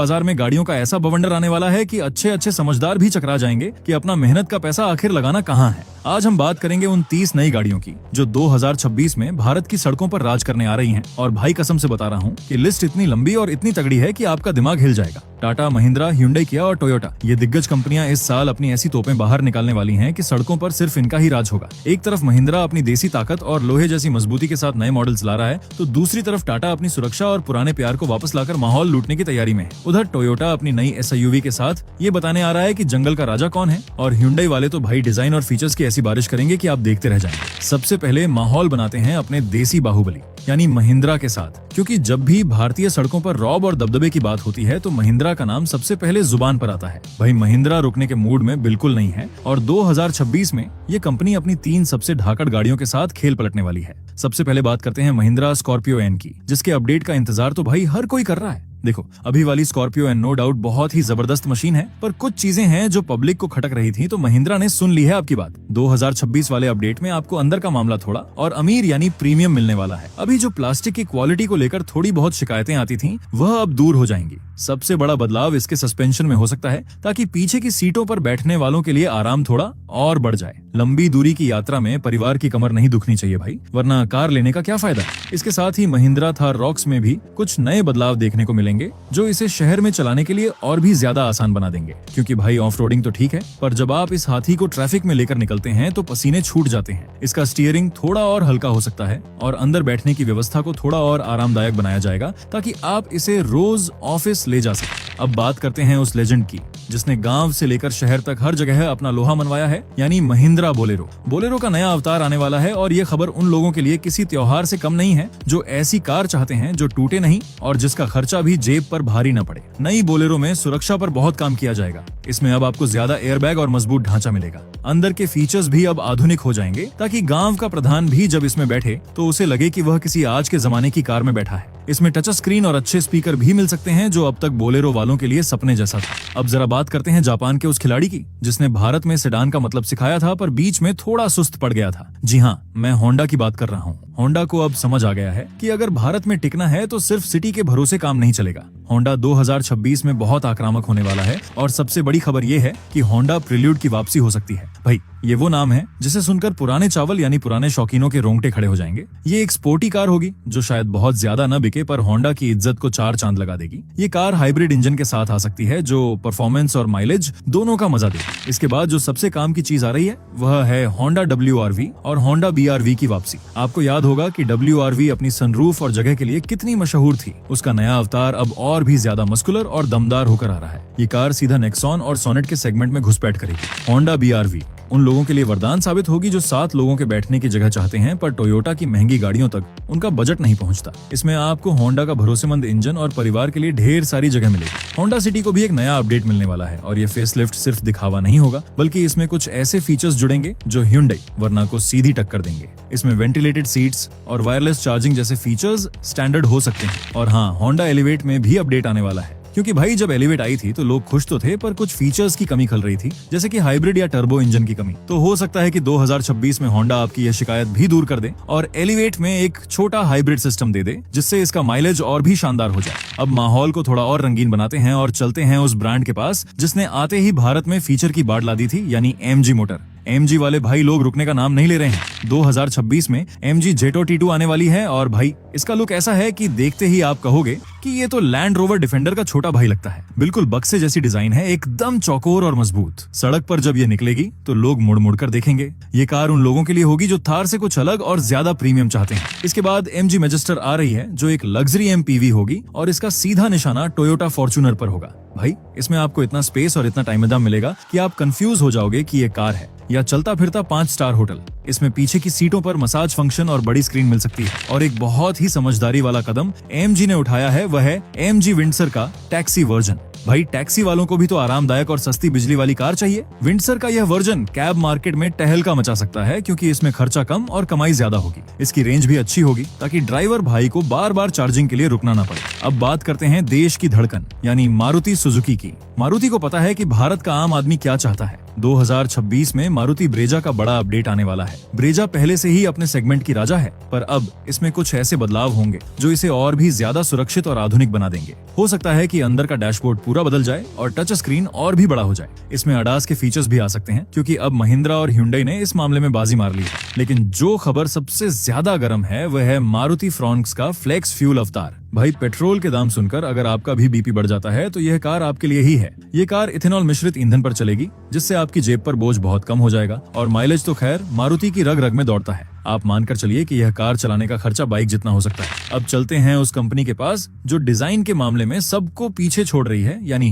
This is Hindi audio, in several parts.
बाजार में गाड़ियों का ऐसा बवंडर आने वाला है कि अच्छे अच्छे समझदार भी चकरा जाएंगे कि अपना मेहनत का पैसा आखिर लगाना कहाँ है। आज हम बात करेंगे उन 30 नई गाड़ियों की जो 2026 में भारत की सड़कों पर राज करने आ रही हैं। और भाई कसम से बता रहा हूँ कि लिस्ट इतनी लंबी और इतनी तगड़ी है कि आपका दिमाग हिल जाएगा। टाटा, महिंद्रा, ह्युंडई, किया और टोयोटा, ये दिग्गज कंपनियां इस साल अपनी ऐसी तोपें बाहर निकालने वाली हैं कि सड़कों पर सिर्फ इनका ही राज होगा। एक तरफ महिंद्रा अपनी देसी ताकत और लोहे जैसी मजबूती के साथ नए मॉडल्स ला रहा है, तो दूसरी तरफ टाटा अपनी सुरक्षा और पुराने प्यार को वापस लाकर माहौल लूटने की तैयारी में है। उधर टोयोटा अपनी नई SUV के साथ ये बताने आ रहा है कि जंगल का राजा कौन है, और ह्युंडई वाले तो भाई डिजाइन और फीचर्स की ऐसी बारिश करेंगे कि आप देखते रह जाएंगे। सबसे पहले माहौल बनाते हैं अपने देसी बाहुबली यानी महिंद्रा के साथ, क्योंकि जब भी भारतीय सड़कों पर रौब और दबदबे की बात होती है तो महिंद्रा का नाम सबसे पहले जुबान पर आता है। भाई महिंद्रा रुकने के मूड में बिल्कुल नहीं है और 2026 में ये कंपनी अपनी 3 सबसे धाकड़ गाड़ियों के साथ खेल पलटने वाली है। सबसे पहले बात करते हैं महिंद्रा स्कॉर्पियो एन की, जिसके अपडेट का इंतजार तो भाई हर कोई कर रहा है। देखो, अभी वाली स्कॉर्पियो एन नो डाउट बहुत ही जबरदस्त मशीन है, पर कुछ चीजें हैं जो पब्लिक को खटक रही थी, तो महिंद्रा ने सुन ली है आपकी बात। 2026 वाले अपडेट में आपको अंदर का मामला थोड़ा और अमीर यानी प्रीमियम मिलने वाला है। अभी जो प्लास्टिक की क्वालिटी को लेकर थोड़ी बहुत शिकायतें आती थीं, वह अब दूर हो जाएंगी। सबसे बड़ा बदलाव इसके सस्पेंशन में हो सकता है, ताकि पीछे की सीटों पर बैठने वालों के लिए आराम थोड़ा और बढ़ जाए। लंबी दूरी की यात्रा में परिवार की कमर नहीं दुखनी चाहिए भाई, वरना कार लेने का क्या फायदा। इसके साथ ही महिंद्रा थार रॉक्स में भी कुछ नए बदलाव देखने को मिलेंगे, जो इसे शहर में चलाने के लिए और भी ज्यादा आसान बना देंगे। क्योंकि भाई ऑफ रोडिंग तो ठीक है, पर जब आप इस हाथी को ट्रैफिक में लेकर निकलते हैं तो पसीने छूट जाते हैं। इसका स्टीयरिंग थोड़ा और हल्का हो सकता है और अंदर बैठने की व्यवस्था को थोड़ा और आरामदायक बनाया जाएगा, ताकि आप इसे रोज ऑफिस ले जा सकें। अब बात करते हैं उस लेजेंड की जिसने गांव से लेकर शहर तक हर जगह अपना लोहा मनवाया है, यानी महिंद्रा बोलेरो। बोलेरो का नया अवतार आने वाला है और ये खबर उन लोगों के लिए किसी त्योहार से कम नहीं है जो ऐसी कार चाहते हैं जो टूटे नहीं और जिसका खर्चा भी जेब पर भारी न पड़े। नई बोलेरो में सुरक्षा पर बहुत काम किया जाएगा। इसमें अब आपको ज्यादा एयरबैग और मजबूत ढांचा मिलेगा। अंदर के फीचर्स भी अब आधुनिक हो जाएंगे, ताकि गांव का प्रधान भी जब इसमें बैठे तो उसे लगे कि वह किसी आज के जमाने की कार में बैठा है। इसमें टच स्क्रीन और अच्छे स्पीकर भी मिल सकते हैं, जो अब तक बोलेरो वालों के लिए सपने जैसा था। अब जरा बात करते हैं जापान के उस खिलाड़ी की जिसने भारत में सेडान का मतलब सिखाया था, पर बीच में थोड़ा सुस्त पड़ गया था। जी हाँ, मैं होंडा की बात कर रहा हूँ। होंडा को अब समझ आ गया है कि अगर भारत में टिकना है तो सिर्फ सिटी के भरोसे काम नहीं चलेगा। होंडा 2026 में बहुत आक्रामक होने वाला है और सबसे बड़ी खबर ये है कि होंडा प्रिल्यूड की वापसी हो सकती है। भाई ये वो नाम है जिसे सुनकर पुराने चावल यानी पुराने शौकीनों के रोंगटे खड़े हो जाएंगे। ये एक स्पोर्टी कार होगी जो शायद बहुत ज्यादा न बिके, पर होंडा की इज्जत को 4 चांद लगा देगी। ये कार हाइब्रिड इंजन के साथ आ सकती है जो परफॉर्मेंस और माइलेज दोनों का मजा देगी। इसके बाद जो सबसे काम की चीज आ रही है वह है होंडा WRV और होंडा BRV की वापसी। आपको याद होगा कि WRV अपनी सनरूफ और जगह के लिए कितनी मशहूर थी। उसका नया अवतार अब और भी ज्यादा मस्कुलर और दमदार होकर आ रहा है। ये कार सीधा नेक्सॉन और सोनेट के सेगमेंट में घुसपैठ करेगी। होंडा BRV उन लोगों के लिए वरदान साबित होगी जो 7 लोगों के बैठने की जगह चाहते हैं, पर टोयोटा की महंगी गाड़ियों तक उनका बजट नहीं पहुंचता। इसमें आपको होंडा का भरोसेमंद इंजन और परिवार के लिए ढेर सारी जगह मिलेगी। होंडा सिटी को भी एक नया अपडेट मिलने वाला है और ये फेसलिफ्ट सिर्फ दिखावा नहीं होगा, बल्कि इसमें कुछ ऐसे फीचर्स जुड़ेंगे जो ह्युंडई वरना को सीधी टक्कर देंगे। इसमें वेंटिलेटेड सीट्स और वायरलेस चार्जिंग जैसे फीचर्स स्टैंडर्ड हो सकते हैं। और हाँ, होंडा एलिवेट में भी अपडेट आने वाला है, क्योंकि भाई जब एलिवेट आई थी तो लोग खुश तो थे, पर कुछ फीचर्स की कमी खल रही थी, जैसे कि हाइब्रिड या टर्बो इंजन की कमी। तो हो सकता है कि 2026 में होंडा आपकी यह शिकायत भी दूर कर दे और एलिवेट में एक छोटा हाइब्रिड सिस्टम दे दे, जिससे इसका माइलेज और भी शानदार हो जाए। अब माहौल को थोड़ा और रंगीन बनाते हैं और चलते हैं उस ब्रांड के पास जिसने आते ही भारत में फीचर की बाढ़ ला दी थी, यानी MG मोटर। MG वाले भाई लोग रुकने का नाम नहीं ले रहे हैं। 2026 में MG जेटो T2 आने वाली है और भाई इसका लुक ऐसा है कि देखते ही आप कहोगे कि ये तो लैंड रोवर डिफेंडर का छोटा भाई लगता है। बिल्कुल बक्से जैसी डिजाइन है, एकदम चौकोर और मजबूत। सड़क पर जब ये निकलेगी तो लोग मुड़ मुड़ कर देखेंगे। ये कार उन लोगों के लिए होगी जो थार से कुछ अलग और ज्यादा प्रीमियम चाहते हैं। इसके बाद MG मैजेस्टर आ रही है जो एक लग्जरी MPV होगी और इसका सीधा निशाना टोयोटा फॉर्च्यूनर पर होगा। भाई इसमें आपको इतना स्पेस और इतना टाइम मिलेगा कि आप कंफ्यूज हो जाओगे कि ये कार है या चलता फिरता 5 स्टार होटल। इसमें पीछे की सीटों पर मसाज फंक्शन और बड़ी स्क्रीन मिल सकती है। और एक बहुत ही समझदारी वाला कदम MG ने उठाया है, वह है MG विंडसर का टैक्सी वर्जन। भाई टैक्सी वालों को भी तो आरामदायक और सस्ती बिजली वाली कार चाहिए। विंडसर का यह वर्जन कैब मार्केट में टहलका मचा सकता है, क्योंकि इसमें खर्चा कम और कमाई ज्यादा होगी। इसकी रेंज भी अच्छी होगी, ताकि ड्राइवर भाई को बार बार चार्जिंग के लिए रुकना ना पड़े। अब बात करते हैं देश की धड़कन यानी मारुति सुजुकी की। मारुति को पता है कि भारत का आम आदमी क्या चाहता है। 2026 में मारुति ब्रेजा का बड़ा अपडेट आने वाला है। ब्रेजा पहले से ही अपने सेगमेंट की राजा है, पर अब इसमें कुछ ऐसे बदलाव होंगे जो इसे और भी ज्यादा सुरक्षित और आधुनिक बना देंगे। हो सकता है कि अंदर का डैशबोर्ड पूरा बदल जाए और टच स्क्रीन और भी बड़ा हो जाए। इसमें अडास के फीचर्स भी आ सकते हैं, क्योंकि अब महिंद्रा और hyundai ने इस मामले में बाजी मार ली है। लेकिन जो खबर सबसे ज्यादा गर्म है वह है मारुति फ्रॉन्क्स का फ्लेक्स फ्यूल अवतार। भाई पेट्रोल के दाम सुनकर अगर आपका भी बीपी बढ़ जाता है तो यह कार आपके लिए ही है। ये कार इथेनॉल मिश्रित ईंधन पर चलेगी, जिससे आपकी जेब पर बोझ बहुत कम हो जाएगा। और माइलेज तो खैर मारुति की रग रग में दौड़ता है। आप मानकर चलिए कि यह कार चलाने का खर्चा बाइक जितना हो सकता है। अब चलते हैं उस कंपनी के पास जो डिजाइन के मामले में सबको पीछे छोड़ रही है, यानी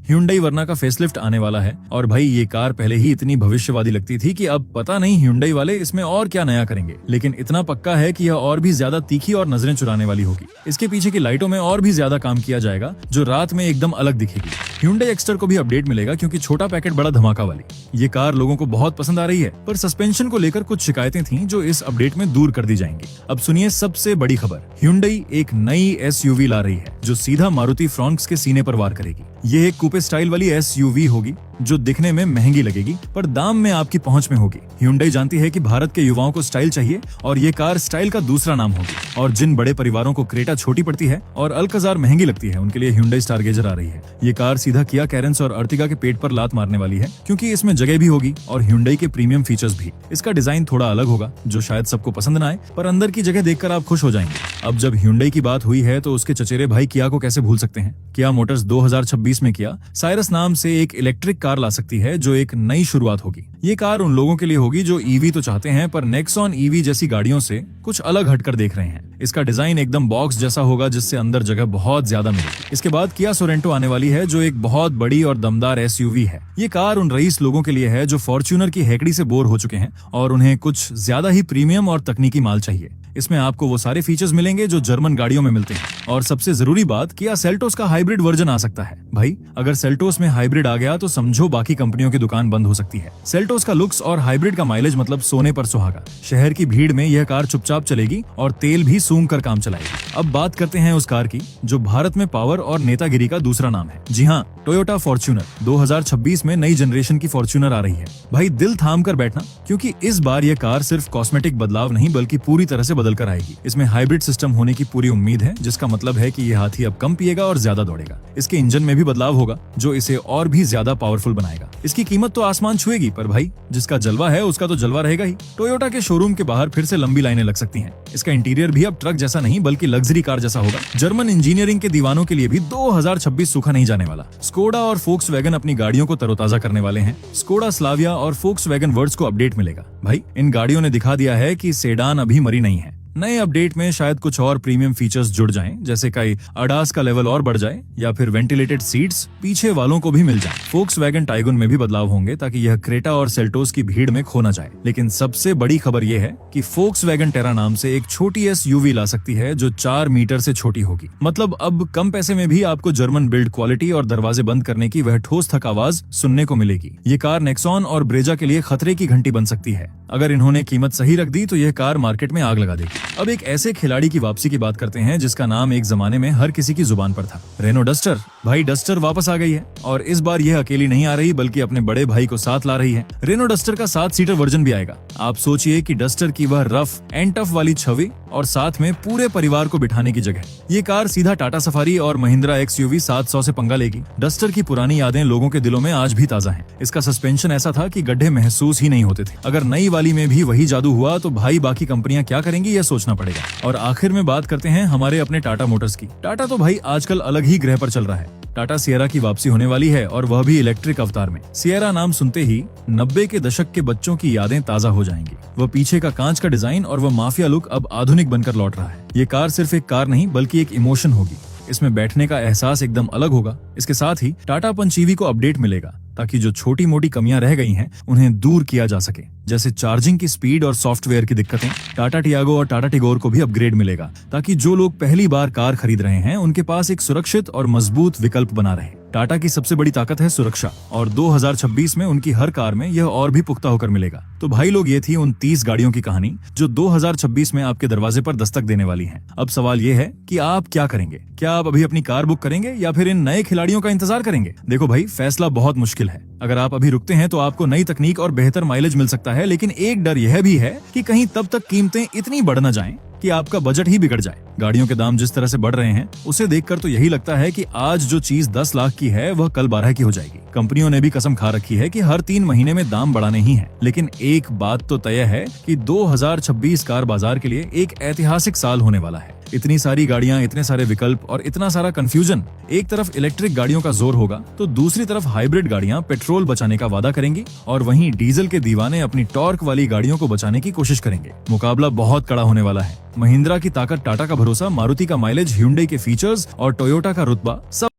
Hyundai वर्ना का फेसलिफ्ट आने वाला है। और भाई ये कार पहले ही इतनी भविष्यवादी लगती थी कि अब पता नहीं Hyundai वाले इसमें और क्या नया करेंगे। लेकिन इतना पक्का है कि यह और भी ज्यादा तीखी और नजरें चुराने वाली होगी। इसके पीछे की लाइटों में और भी ज्यादा काम किया जाएगा, जो रात में एकदम अलग दिखेगी। Hyundai एक्स्टर को भी अपडेट मिलेगा, क्योंकि छोटा पैकेट बड़ा धमाका वाली ये कार लोगों को बहुत पसंद आ रही है। पर सस्पेंशन को लेकर कुछ शिकायतें थीं, जो इस अपडेट में दूर कर दी जाएंगी। अब सुनिए सबसे बड़ी खबर। Hyundai एक नई SUV ला रही है, जो सीधा मारुति फ्रॉन्क्स के सीने पर वार करेगी। ये एक कूपे स्टाइल वाली SUV होगी, जो दिखने में महंगी लगेगी पर दाम में आपकी पहुंच में होगी। Hyundai जानती है कि भारत के युवाओं को स्टाइल चाहिए, और ये कार स्टाइल का दूसरा नाम होगी। और जिन बड़े परिवारों को क्रेटा छोटी पड़ती है और अल्कजार महंगी लगती है, उनके लिए Hyundai स्टारगेजर आ रही है। ये कार सीधा किया कैरेंस और अर्टिगा के पेट पर लात मारने वाली है, क्योंकि इसमें जगह भी होगी और Hyundai के प्रीमियम फीचर्स भी। इसका डिजाइन थोड़ा अलग होगा, जो शायद सबको पसंद ना आए, पर अंदर की जगह देखकर आप खुश हो जाएंगे। अब जब Hyundai की बात हुई है तो उसके चचेरे भाई किया को कैसे भूल सकते हैं। किया मोटर्स 2026 में किया साइरस नाम से एक इलेक्ट्रिक कार ला सकती है, जो एक नई शुरुआत होगी। ये कार उन लोगों के लिए होगी जो ईवी तो चाहते हैं, पर नेक्सॉन ईवी जैसी गाड़ियों से कुछ अलग हटकर देख रहे हैं। इसका डिजाइन एकदम बॉक्स जैसा होगा, जिससे अंदर जगह बहुत ज्यादा मिलेगी। इसके बाद किया सोरेंटो आने वाली है, जो एक बहुत बड़ी और दमदार SUV है। ये कार उन रईस लोगों के लिए है जो फॉर्च्यूनर की हेकड़ी से बोर हो चुके हैं और उन्हें कुछ ज्यादा ही प्रीमियम और तकनीकी माल चाहिए। इसमें आपको वो सारे फीचर्स मिलेंगे जो जर्मन गाड़ियों में मिलते हैं। और सबसे जरूरी बात, किया सेल्टोस का हाइब्रिड वर्जन आ सकता है। भाई अगर सेल्टोस में हाइब्रिड आ गया तो समझो बाकी कंपनियों की दुकान बंद हो सकती है। सेल्टोस का लुक्स और हाइब्रिड का माइलेज मतलब सोने पर सुहागा। शहर की भीड़ में यह कार चुपचाप चलेगी और तेल भी सूंघ कर काम चलाएगी। अब बात करते हैं उस कार की जो भारत में पावर और नेतागिरी का दूसरा नाम है। जी हाँ, टोयोटा फॉर्च्यूनर। 2026 में नई जनरेशन की फॉर्च्यूनर आ रही है। भाई दिल थाम कर बैठना, क्योंकि इस बार यह कार सिर्फ कॉस्मेटिक बदलाव नहीं बल्कि पूरी तरह से बदल कर आएगी। इसमें हाइब्रिड सिस्टम होने की पूरी उम्मीद है, जिसका मतलब है कि यह हाथी अब कम पिएगा और ज्यादा दौड़ेगा। इसके इंजन में भी बदलाव होगा, जो इसे और भी ज्यादा पावरफुल बनाएगा। इसकी कीमत तो आसमान छुएगी, पर भाई जिसका जलवा है उसका तो जलवा रहेगा ही। टोयोटा के शोरूम के बाहर फिर से लंबी लाइनें लग सकती हैं। इसका इंटीरियर भी अब ट्रक जैसा नहीं बल्कि लग्जरी कार जैसा होगा। जर्मन इंजीनियरिंग के दीवानों के लिए भी 2026 सूखा नहीं जाने वाला। स्कोडा और फोक्सवैगन अपनी गाड़ियों को तरोताजा करने वाले हैं। स्कोडा स्लाविया और फोक्सवैगन वर्ड्स को अपडेट मिलेगा। भाई इन गाड़ियों ने दिखा दिया है कि सेडान अभी मरी नहीं है। नए अपडेट में शायद कुछ और प्रीमियम फीचर्स जुड़ जाएं, जैसे कई अडास का लेवल और बढ़ जाए, या फिर वेंटिलेटेड सीट्स पीछे वालों को भी मिल जाए। फोक्सवैगन टाइगुन में भी बदलाव होंगे, ताकि यह क्रेटा और सेल्टोस की भीड़ में खो न जाए। लेकिन सबसे बड़ी खबर यह है कि फोक्सवैगन टेरा नाम से एक छोटी SUV ला सकती है, जो 4 मीटर से छोटी होगी। मतलब अब कम पैसे में भी आपको जर्मन बिल्ड क्वालिटी और दरवाजे बंद करने की वह ठोस थक आवाज सुनने को मिलेगी। ये कार नेक्सॉन और ब्रेजा के लिए खतरे की घंटी बन सकती है। अगर इन्होंने कीमत सही रख दी तो यह कार मार्केट में आग लगा देगी। अब एक ऐसे खिलाड़ी की वापसी की बात करते हैं जिसका नाम एक जमाने में हर किसी की जुबान पर था, रेनो डस्टर। भाई डस्टर वापस आ गई है, और इस बार यह अकेली नहीं आ रही बल्कि अपने बड़े भाई को साथ ला रही है। रेनो डस्टर का 7 सीटर वर्जन भी आएगा। आप सोचिए कि डस्टर की वह रफ एंड टफ वाली छवि और साथ में पूरे परिवार को बिठाने की जगह। ये कार सीधा टाटा सफारी और महिंद्रा XUV 700 से पंगा लेगी। डस्टर की पुरानी यादें लोगों के दिलों में आज भी ताजा हैं। इसका सस्पेंशन ऐसा था कि गड्ढे महसूस ही नहीं होते थे। अगर नई वाली में भी वही जादू हुआ तो भाई बाकी कंपनियां क्या करेंगी, यह सोचना पड़ेगा। और आखिर में बात करते हैं हमारे अपने टाटा मोटर्स की। टाटा तो भाई आजकल अलग ही ग्रह पर चल रहा है। टाटा सिएरा की वापसी होने वाली है, और वह भी इलेक्ट्रिक अवतार में। सिएरा नाम सुनते ही 90 के दशक के बच्चों की यादें ताजा हो जाएंगी। वह पीछे का कांच का डिजाइन और वह माफिया लुक अब आधुनिक बनकर लौट रहा है। ये कार सिर्फ एक कार नहीं बल्कि एक इमोशन होगी। इसमें बैठने का एहसास एकदम अलग होगा। इसके साथ ही टाटा पंच ईवी को अपडेट मिलेगा, ताकि जो छोटी मोटी कमियां रह गई हैं उन्हें दूर किया जा सके, जैसे चार्जिंग की स्पीड और सॉफ्टवेयर की दिक्कतें। टाटा टियागो और टाटा टिगोर को भी अपग्रेड मिलेगा, ताकि जो लोग पहली बार कार खरीद रहे हैं उनके पास एक सुरक्षित और मजबूत विकल्प बना रहे। टाटा की सबसे बड़ी ताकत है सुरक्षा और 2026 में उनकी हर कार में यह और भी पुख्ता होकर मिलेगा। तो भाई लोग, ये थी उन 30 गाड़ियों की कहानी जो 2026 में आपके दरवाजे पर दस्तक देने वाली हैं। अब सवाल ये है कि आप क्या करेंगे? क्या आप अभी अपनी कार बुक करेंगे या फिर इन नए खिलाड़ियों का इंतजार करेंगे? देखो भाई, फैसला बहुत मुश्किल है। अगर आप अभी रुकते हैं तो आपको नई तकनीक और बेहतर माइलेज मिल सकता है, लेकिन एक डर यह भी है कि कहीं तब तक कीमतें इतनी बढ़ न जाएं कि आपका बजट ही बिगड़ जाए। गाड़ियों के दाम जिस तरह से बढ़ रहे हैं, उसे देखकर तो यही लगता है कि आज जो चीज 10 लाख की है वह कल 12 की हो जाएगी। कंपनियों ने भी कसम खा रखी है कि हर 3 महीने में दाम बढ़ाने ही हैं। लेकिन एक बात तो तय है कि 2026 कार बाजार के लिए एक ऐतिहासिक साल होने वाला है। इतनी सारी गाड़ियां, इतने सारे विकल्प और इतना सारा कंफ्यूजन। एक तरफ इलेक्ट्रिक गाड़ियों का जोर होगा तो दूसरी तरफ हाइब्रिड गाड़ियां पेट्रोल बचाने का वादा करेंगी और वहीं डीजल के दीवाने अपनी टॉर्क वाली गाड़ियों को बचाने की कोशिश करेंगे। मुकाबला बहुत कड़ा होने वाला है। महिंद्रा की ताकत, टाटा का भरोसा, मारुति का माइलेज, ह्युंडई के फीचर्स और टोयोटा का रुतबा, सब